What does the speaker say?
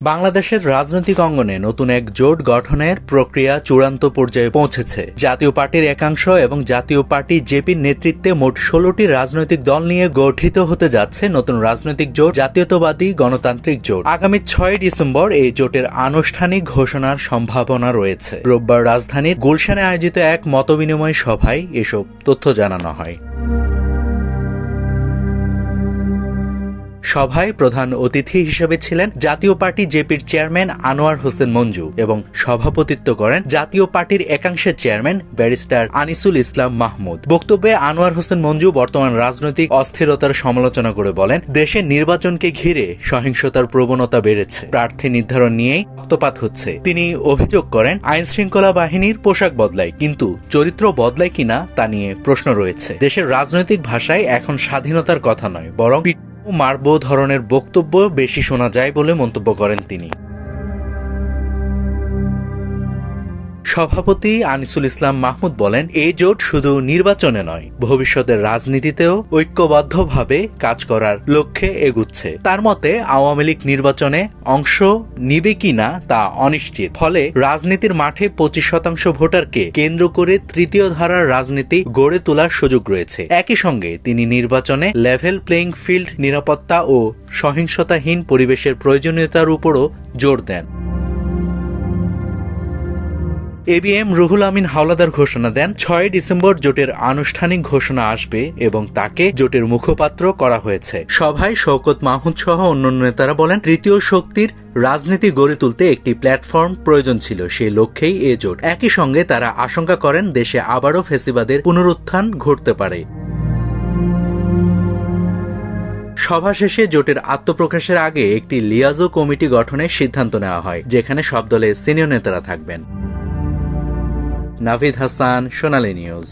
বাংলাদেশের রাজনৈতিক অঙ্গনে নতুন এক জোট গঠনের প্রক্রিয়া চূড়ান্ত পর্যায়ে পৌঁছেছে। জাতীয় পার্টির একাংশ এবং জাতীয় পার্টি জেপির নেতৃত্বে মোট ১৬টি রাজনৈতিক দল নিয়ে গঠিত হতে যাচ্ছে নতুন রাজনৈতিক জোট জাতীয়তাবাদী গণতান্ত্রিক জোট। আগামী ৬ ডিসেম্বর এই জোটের আনুষ্ঠানিক ঘোষণার সম্ভাবনা রয়েছে। রোববার রাজধানীর গুলশানে আয়োজিত এক মতবিনিময় সভায় এসব তথ্য জানানো হয়। সভায় প্রধান অতিথি হিসেবে ছিলেন জাতীয় পার্টি জেপির চেয়ারম্যান আনোয়ার হোসেন মঞ্জু এবং সভাপতিত্ব করেন জাতীয় পার্টির একাংশের চেয়ারম্যান ব্যারিস্টার আনিসুল ইসলাম মাহমুদ। বক্তব্যে আনোয়ার হোসেন মঞ্জু বর্তমান রাজনৈতিক অস্থিরতার সমালোচনা করে বলেন, দেশে নির্বাচনকে ঘিরে সহিংসতার প্রবণতা বেড়েছে, প্রার্থী নির্ধারণ নিয়েই রক্তপাত হচ্ছে। তিনি অভিযোগ করেন, আইন শৃঙ্খলা বাহিনীর পোশাক বদলায়, কিন্তু চরিত্র বদলায় কিনা তা নিয়ে প্রশ্ন রয়েছে। দেশের রাজনৈতিক ভাষায় এখন স্বাধীনতার কথা নয়, বরং মারবো ধরনের বক্তব্য বেশি শোনা যায় বলে মন্তব্য করেন তিনি। সভাপতি আনিসুল ইসলাম মাহমুদ বলেন, এই জোট শুধু নির্বাচনে নয়, ভবিষ্যতের রাজনীতিতেও ঐক্যবদ্ধভাবে কাজ করার লক্ষ্যে এগুচ্ছে। তার মতে আওয়ামী লীগ নির্বাচনে অংশ নিবে কিনা তা অনিশ্চিত, ফলে রাজনীতির মাঠে ২৫% ভোটারকে কেন্দ্র করে তৃতীয় ধারার রাজনীতি গড়ে তোলার সুযোগ রয়েছে। একই সঙ্গে তিনি নির্বাচনে লেভেল প্লেইং ফিল্ড, নিরাপত্তা ও সহিংসতাহীন পরিবেশের প্রয়োজনীয়তার উপরও জোর দেন। এবিএম রুহুল আমিন হাওলাদার ঘোষণা দেন, ৬ ডিসেম্বর জোটের আনুষ্ঠানিক ঘোষণা আসবে এবং তাকে জোটের মুখপাত্র করা হয়েছে। সভায় শওকত মাহমুদ সহ অন্যান্য নেতারা বলেন, তৃতীয় শক্তির রাজনীতি গড়ে তুলতে একটি প্ল্যাটফর্ম প্রয়োজন ছিল, সেই লক্ষ্যেই এ জোট। একই সঙ্গে তারা আশঙ্কা করেন, দেশে আবারও ফ্যাসিবাদের পুনরুত্থান ঘটতে পারে। সভা শেষে জোটের আত্মপ্রকাশের আগে একটি লিয়াজো কমিটি গঠনের সিদ্ধান্ত নেওয়া হয়, যেখানে সব দলের সিনিয়র নেতারা থাকবেন। নাভিদ হাসান, সোনালী নিউজ।